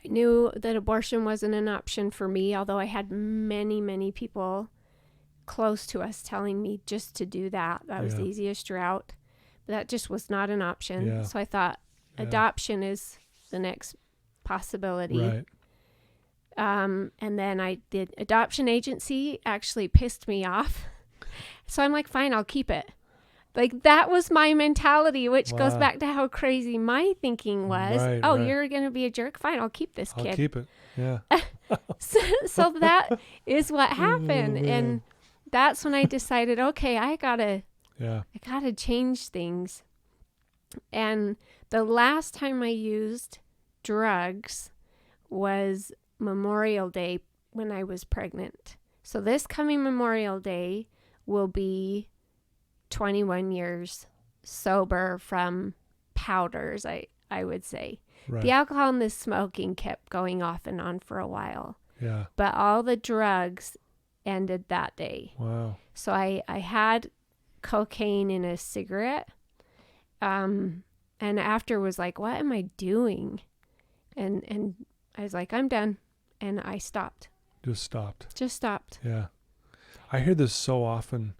I knew that abortion wasn't an option for me, although I had many, many people close to us telling me just to do that. That was the easiest route. But that just was not an option. Yeah. So I thought adoption is the next possibility. Right. And then I did adoption agency, actually pissed me off. So I'm like, fine, I'll keep it. Like, that was my mentality, which goes back to how crazy my thinking was. Right. You're going to be a jerk? Fine, I'll keep this kid. I'll keep it. Yeah. so that is what happened. And that's when I decided, okay, I gotta change things. And the last time I used drugs was Memorial Day when I was pregnant. So this coming Memorial Day will be 21 years sober from powders, I would say. Right. The alcohol and the smoking kept going off and on for a while. Yeah. But all the drugs ended that day. Wow. So I had cocaine in a cigarette. And after was like, what am I doing? And I was like, I'm done. And I stopped. Just stopped. Yeah. I hear this so often,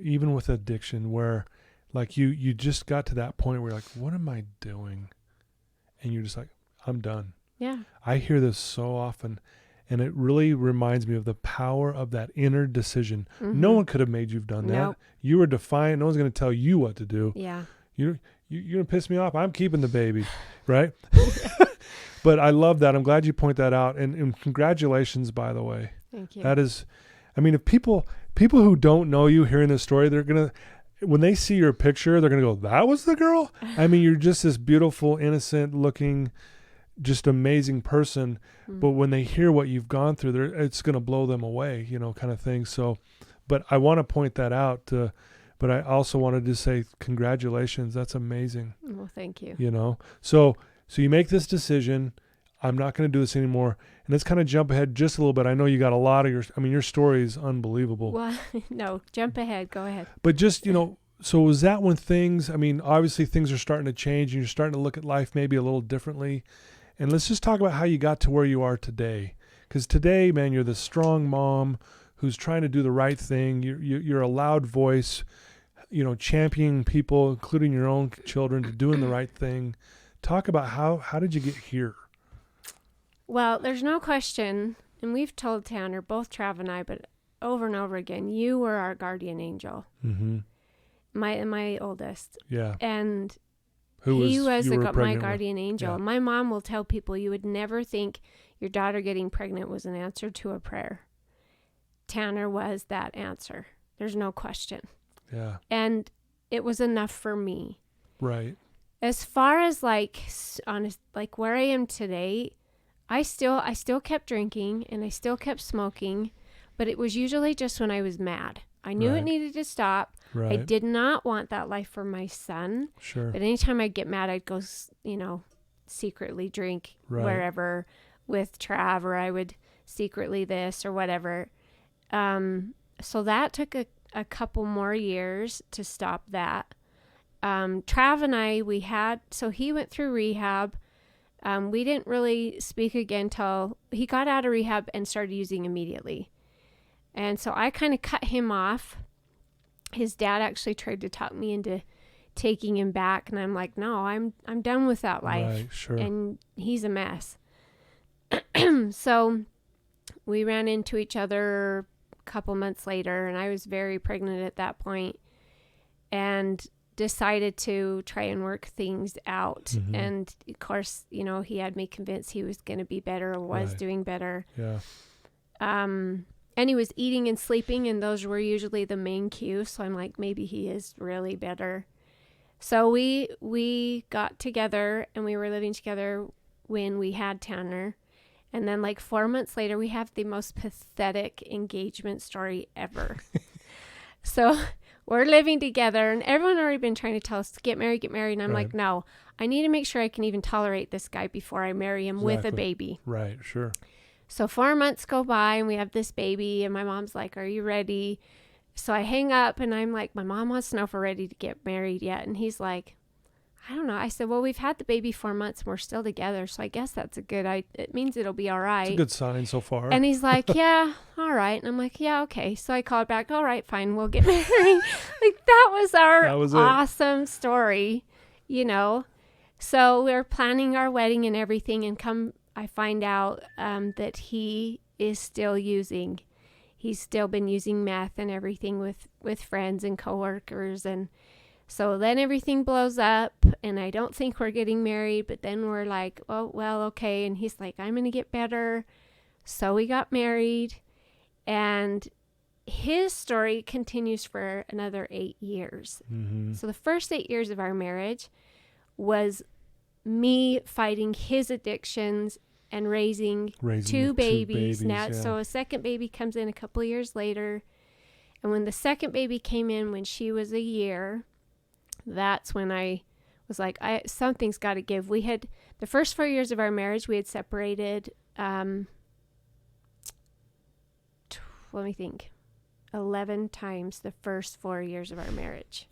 even with addiction, where like you just got to that point where you're like, what am I doing? And you're just like, I'm done. Yeah. I hear this so often. And it really reminds me of the power of that inner decision. No one could have made you have done that. Nope. You were defiant. No one's going to tell you what to do. Yeah. You're going to piss me off. I'm keeping the baby, right? But I love that. I'm glad you point that out. And congratulations, by the way. Thank you. That is, I mean, if people who don't know you hearing this story, they're going to, when they see your picture, they're going to go, that was the girl? I mean, you're just this beautiful, innocent looking, just amazing person. But when they hear what you've gone through, it's going to blow them away, kind of thing. So, but I want to point that out. But I also wanted to say congratulations. That's amazing. Well, thank you. So you make this decision. I'm not going to do this anymore. And let's kind of jump ahead just a little bit. I know you got a lot of your story is unbelievable. Well, no, jump ahead. Go ahead. But just, so was that when obviously things are starting to change and you're starting to look at life maybe a little differently. And let's just talk about how you got to where you are today. Because today, man, you're the strong mom who's trying to do the right thing. You're a loud voice, championing people, including your own children, to doing the right thing. Talk about how did you get here? Well, there's no question, and we've told Tanner, both Trav and I, but over and over again, you were our guardian angel. Mm-hmm. My oldest. Yeah. And he was my guardian angel. Yeah. My mom will tell people you would never think your daughter getting pregnant was an answer to a prayer. Tanner was that answer. There's no question. Yeah. And it was enough for me. Right. As far as honest, where I am today, I still kept drinking and I still kept smoking, but it was usually just when I was mad. I knew it needed to stop. Right. I did not want that life for my son. Sure. But anytime I'd get mad, I'd go, secretly drink wherever with Trav, or I would secretly this or whatever. So that took a couple more years to stop that. Trav and I, so he went through rehab. We didn't really speak again till he got out of rehab and started using immediately. And so I kind of cut him off. His dad actually tried to talk me into taking him back. And I'm like, no, I'm done with that life. Right, sure. And he's a mess. So we ran into each other a couple months later, and I was very pregnant at that point, and decided to try and work things out. Mm-hmm. And of course, he had me convinced he was going to be better, or was doing better. Yeah. And he was eating and sleeping, and those were usually the main cues. So I'm like, maybe he is really better. So we got together, and we were living together when we had Tanner. And then 4 months later, we have the most pathetic engagement story ever. So we're living together, and everyone already been trying to tell us to get married. And I'm like, no, I need to make sure I can even tolerate this guy before I marry him with a baby. Right, sure. So 4 months go by, and we have this baby, and my mom's like, are you ready? So I hang up, and I'm like, my mom wants to know if we're ready to get married yet. And he's like, I don't know. I said, well, we've had the baby 4 months, and we're still together. So I guess that's it means it'll be all right. It's a good sign so far. And he's like, yeah, all right. And I'm like, yeah, okay. So I called back, all right, fine, we'll get married. That was our awesome story, So we're planning our wedding and everything, and I find out that he is still using. He's still been using meth and everything with friends and coworkers. And so then everything blows up, and I don't think we're getting married, but then we're like, oh, well, okay. And he's like, I'm going to get better. So we got married, and his story continues for another 8 years. Mm-hmm. So the first 8 years of our marriage was me fighting his addictions and raising two babies. Now, so a second baby comes in a couple of years later. And when the second baby came in when she was a year, that's when I was like, something's got to give. We had, the first 4 years of our marriage, we had separated, let me think, 11 times the first 4 years of our marriage.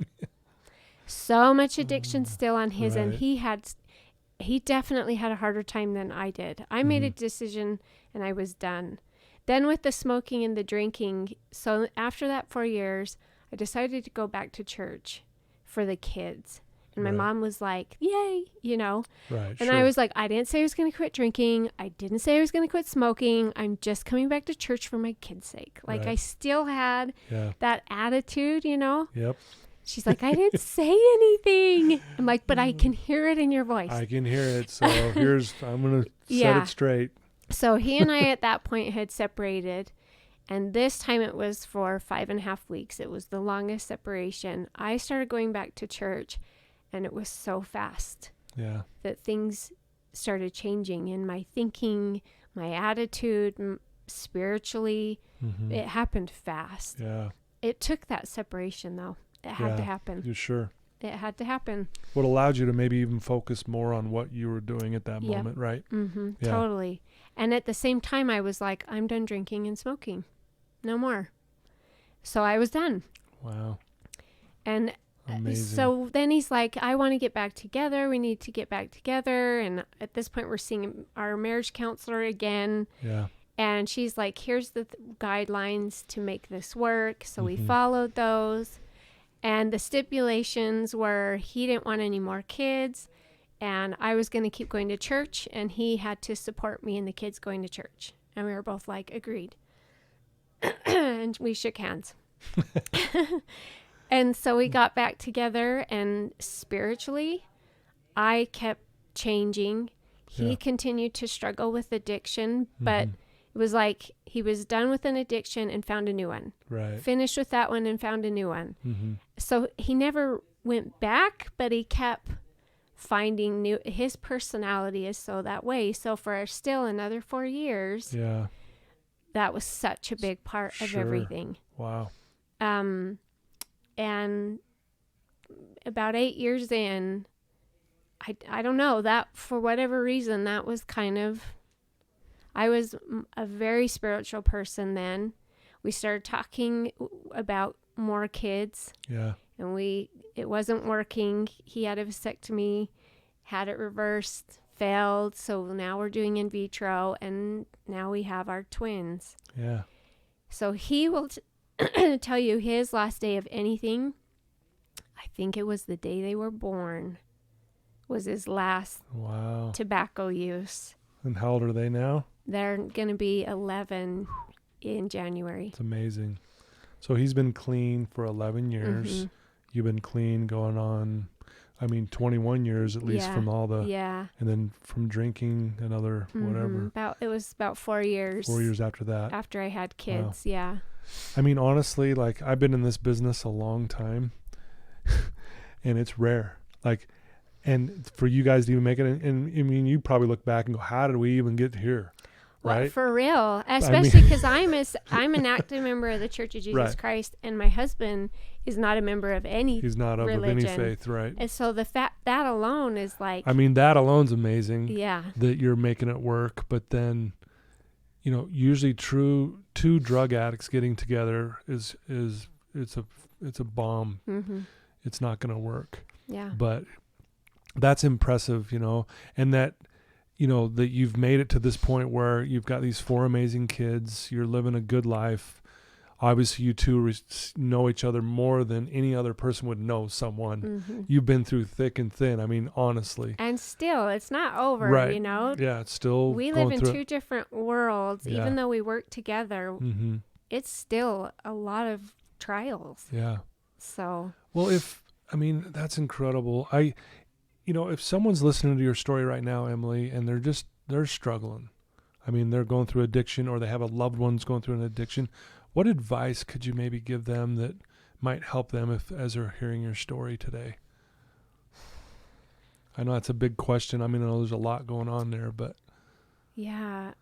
So much addiction still on his end. He definitely had a harder time than I did. I made a decision, and I was done. Then with the smoking and the drinking, so after that 4 years, I decided to go back to church for the kids. And my Right. mom was like, yay, you know. Right. And Sure. I was like, I didn't say I was going to quit drinking. I didn't say I was going to quit smoking. I'm just coming back to church for my kids' sake. Like, Right. I still had Yeah. that attitude, you know. Yep. She's like, I didn't say anything. I'm like, but I can hear it in your voice. I can hear it. So I'm going to set Yeah. it straight. So he and I at that point had separated. And this time it was for 5.5 weeks. It was the longest separation. I started going back to church, and it was so fast Yeah. that things started changing in my thinking, my attitude, spiritually. Mm-hmm. It happened fast. Yeah. It took that separation, though. It had to happen. You sure? It had to happen. What allowed you to maybe even focus more on what you were doing at that moment, right? Mm-hmm. Yeah. Totally. And at the same time, I was like, I'm done drinking and smoking. No more. So I was done. Wow. And Amazing. so then he's like, I want to get back together. We need to get back together. And at this point, we're seeing our marriage counselor again. Yeah. And she's like, here's the guidelines to make this work. So we Mhm. followed those. And the stipulations were he didn't want any more kids. And I was going to keep going to church. And he had to support me and the kids going to church. And we were both like, agreed. And we shook hands. And so we got back together, and spiritually, I kept changing. He Yeah. continued to struggle with addiction, but Mhm. it was like he was done with an addiction and found a new one. Right. Finished with that one and found a new one. Mm-hmm. So he never went back, but he kept finding new. His personality is so that way. So for still another 4 years, Yeah. that was such a big part of Sure. everything. Wow. And about 8 years in, I don't know, that for whatever reason, that was kind of, I was a very spiritual person then. We started talking about more kids, Yeah. and it wasn't working. He had a vasectomy, had it reversed, failed. So now we're doing in vitro, and now we have our twins. Yeah. So he will tell you his last day of anything, I think it was the day they were born, was his last Wow. tobacco use. And how old are they now? They're going to be 11 in January. It's amazing. So he's been clean for 11 years. Mhm. You've been clean going on, 21 years at least Yeah. from all the, Yeah. and then from drinking another whatever, It was about 4 years. 4 years after that. After I had kids. Yeah. Honestly, like I've been in this business a long time and it's rare. Like, and for you guys to even make it, and you probably look back and go, how did we even get here? Well, Right? for real, especially because I'm an active member of the Church of Jesus Right. Christ, and my husband is not a member of any He's not of any religion. faith, right? And so the fact that alone is like, That alone's amazing. yeah, That you're making it work, but then, usually two drug addicts getting together is it's a bomb. It's not going to work. yeah, But that's impressive, and that, that you've made it to this point where you've got these 4 amazing kids. You're living a good life. Obviously, you two know each other more than any other person would know someone. You've been through thick and thin. Honestly. and still, it's not over. Right. Yeah, it's still we going live in through 2 different worlds. Yeah. Even though we work together, Mm-hmm. it's still a lot of trials. Yeah. So Well, that's incredible. If someone's listening to your story right now, Emily, and they're struggling, they're going through addiction, or they have a loved one's going through an addiction, what advice could you maybe give them that might help them as they're hearing your story today? I know that's a big question. I know there's a lot going on there, but yeah,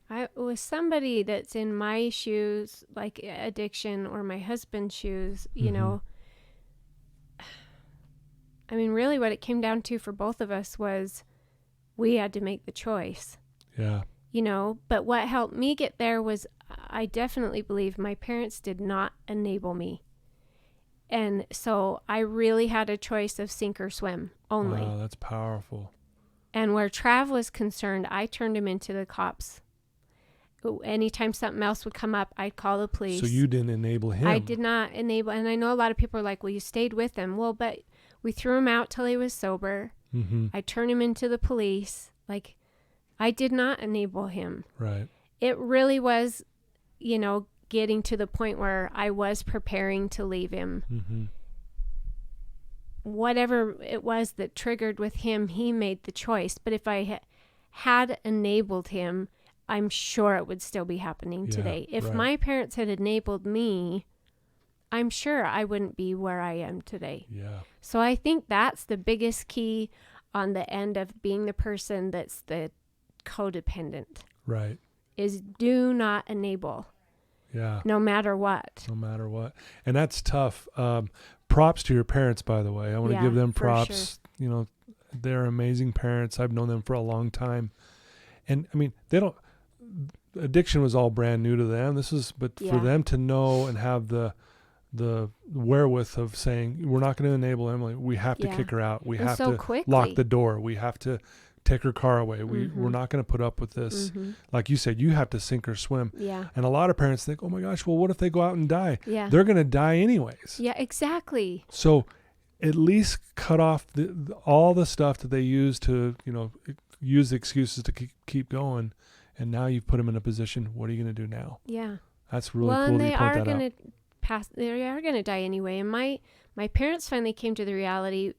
I was somebody that's in my shoes, like addiction, or my husband's shoes, really what it came down to for both of us was we had to make the choice. Yeah. But what helped me get there was I definitely believe my parents did not enable me. And so I really had a choice of sink or swim only. Wow, that's powerful. And where Trav was concerned, I turned him into the cops. anytime something else would come up, I'd call the police. So you didn't enable him. I did not enable. And I know a lot of people are like, well, you stayed with him. Well, but we threw him out till he was sober. Mm-hmm. I turned him into the police. Like, I did not enable him. Right. It really was, getting to the point where I was preparing to leave him. Mm-hmm. Whatever it was that triggered with him, he made the choice. But if I had enabled him, I'm sure it would still be happening today. If my parents had enabled me, I'm sure I wouldn't be where I am today. Yeah. So I think that's the biggest key on the end of being the person that's the codependent. Right. Is do not enable. Yeah. No matter what. No matter what. And that's tough. Props to your parents, by the way. I want to give them props. Sure. They're amazing parents. I've known them for a long time. And I mean, addiction was all brand new to them. For them to know and have the wherewith of saying, we're not going to enable Emily. We have to kick her out. We have to lock the door. We have to take her car away. We're not going to put up with this. Mm-hmm. Like you said, you have to sink or swim. Yeah. And a lot of parents think, oh my gosh, well, what if they go out and die? Yeah. They're going to die anyways. Yeah, exactly. So at least cut off all the stuff that they use to, use excuses to keep going. And now you've put them in a position. What are you going to do now? Yeah. That's really cool. And that they you point are that going out. to pass. They are going to die anyway. And my parents finally came to the reality.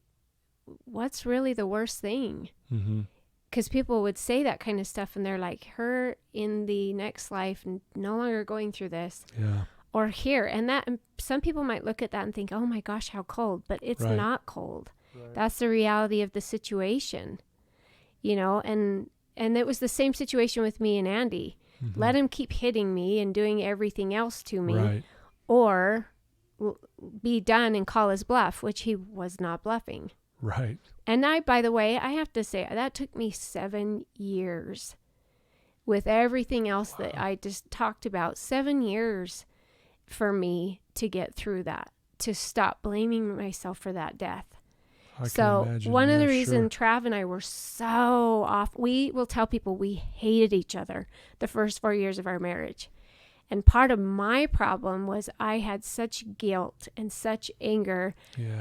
What's really the worst thing? Mm-hmm. Because people would say that kind of stuff, and they're like, her in the next life, no longer going through this. Yeah. Or here. And some people might look at that and think, oh my gosh, how cold. But it's not cold. Right. That's the reality of the situation. And it was the same situation with me and Andy. Mm-hmm. Let him keep hitting me and doing everything else to me. Right. Or be done and call his bluff, which he was not bluffing. Right. And by the way, I have to say, that took me 7 years with everything else that I just talked about. 7 years for me to get through that, to stop blaming myself for that death. One of the reasons Trav and I were so off, we will tell people we hated each other the first 4 years of our marriage. And part of my problem was I had such guilt and such anger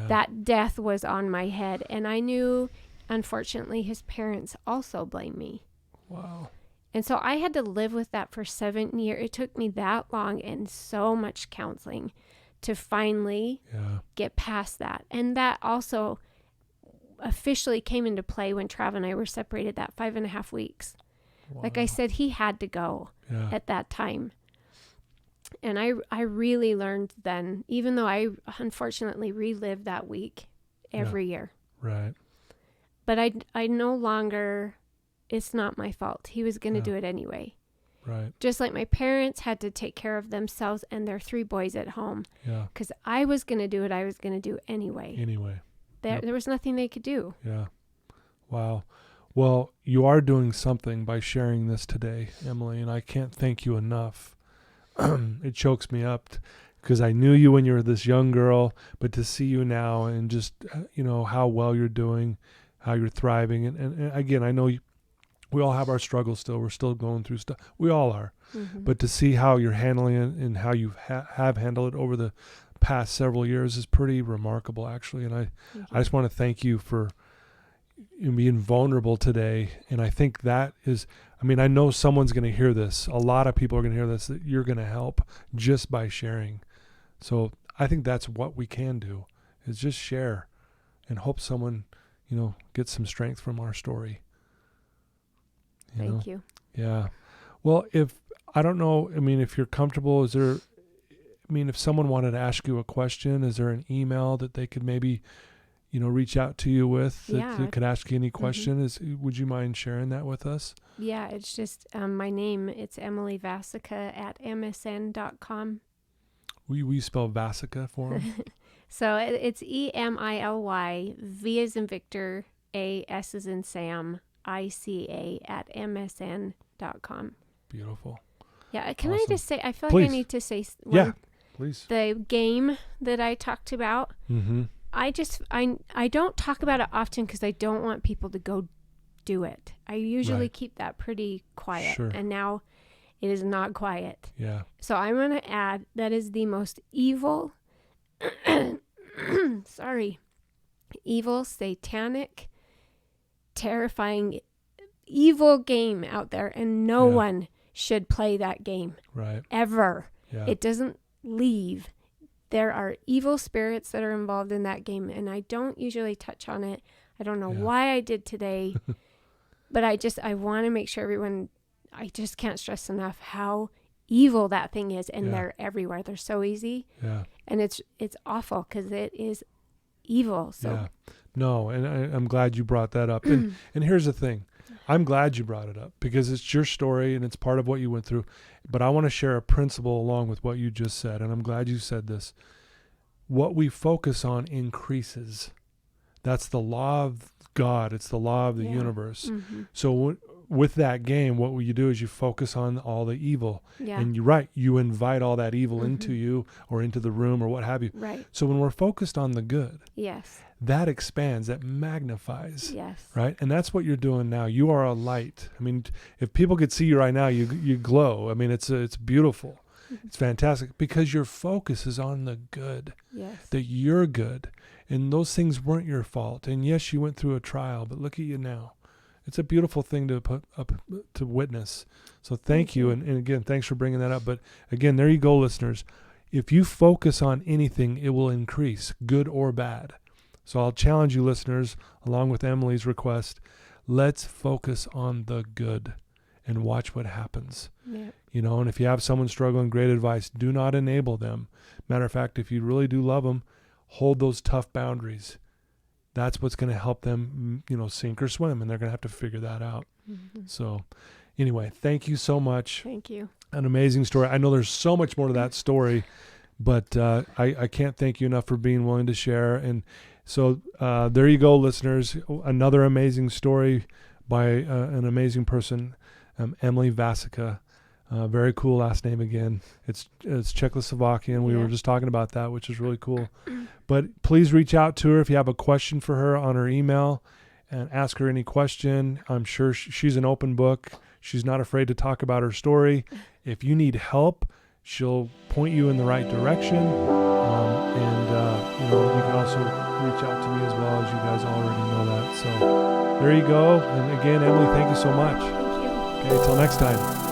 that death was on my head. And I knew, unfortunately, his parents also blamed me. Wow. And so I had to live with that for 7 years. It took me that long and so much counseling to finally get past that. And that also officially came into play when Trav and I were separated that 5.5 weeks. Wow. Like I said, he had to go at that time. And I really learned then, even though I unfortunately relived that week every year. Right. But I no longer, it's not my fault. He was going to do it anyway. Right. Just like my parents had to take care of themselves and their 3 boys at home. Yeah. Because I was going to do what I was going to do anyway. There was nothing they could do. Yeah. Wow. Well, you are doing something by sharing this today, Emily, and I can't thank you enough. It chokes me up because I knew you when you were this young girl, but to see you now and just, how well you're doing, how you're thriving. And again, I know we all have our struggles still. We're still going through stuff. We all are. Mm-hmm. But to see how you're handling it and how you have handled it over the past several years is pretty remarkable, actually. And I just want to thank you for being vulnerable today. And I think that is, I know someone's going to hear this. A lot of people are going to hear this, that you're going to help just by sharing. So I think that's what we can do, is just share and hope someone, gets some strength from our story. Thank you. Yeah. Well, if you're comfortable, if someone wanted to ask you a question, is there an email that they could maybe reach out to you with that could ask you any question? Mm-hmm. Would you mind sharing that with us? Yeah, it's just my name. It's Emily Vasica at msn.com. Will you spell Vasica for them? So it's EMILY, V as in Victor, A, S as in Sam, ICA at msn.com. Beautiful. Yeah, can I just say, I feel Please. like I need to say one. Yeah, please. The game that I talked about, mm-hmm. I don't talk about it often because I don't want people to go do it. I usually keep that pretty quiet. Sure. And now It is not quiet. Yeah. So I'm going to add that is the most evil, evil, satanic, terrifying, evil game out there. And no one should play that game. Right. Ever. Yeah. It doesn't leave. There are evil spirits that are involved in that game. And I don't usually touch on it. I don't know why I did today. But I want to make sure everyone, I just can't stress enough how evil that thing is. And they're everywhere. They're so easy. Yeah. And it's awful because it is evil. So No, and I'm glad you brought that up. And here's the thing. I'm glad you brought it up because it's your story and it's part of what you went through. But I want to share a principle along with what you just said. And I'm glad you said this. What we focus on increases. That's the law of God. It's the law of the universe. Mm-hmm. So with that game, what you do is you focus on all the evil. Yeah. And you're right. You invite all that evil into you or into the room or what have you. Right. So when we're focused on the good, yes, that expands, that magnifies. Yes. Right. And that's what you're doing now. You are a light. I mean, if people could see you right now, you glow. I mean, it's beautiful. It's fantastic because your focus is on the good. Yes. That you're good. And those things weren't your fault. And yes, you went through a trial, but look at you now. It's a beautiful thing to put up to witness. So thank you. And again, thanks for bringing that up. But again, there you go, listeners. If you focus on anything, it will increase, good or bad. So I'll challenge you, listeners, along with Emily's request, let's focus on the good and watch what happens. Yep. You know, and if you have someone struggling, great advice. Do not enable them. Matter of fact, if you really do love them, hold those tough boundaries. That's what's going to help them, sink or swim, and they're going to have to figure that out. Mm-hmm. So anyway, thank you so much. Thank you. An amazing story. I know there's so much more to that story, but I can't thank you enough for being willing to share. And so there you go, listeners. Another amazing story by an amazing person, Emily Vasica. Very cool last name again. It's Czechoslovakian. We were just talking about that, which is really cool. But please reach out to her if you have a question for her on her email and ask her any question. I'm sure she's an open book. She's not afraid to talk about her story. If you need help, she'll point you in the right direction. You can also reach out to me as well, as you guys already know that. So there you go. And again, Emily, thank you so much. Thank you. Okay, till next time.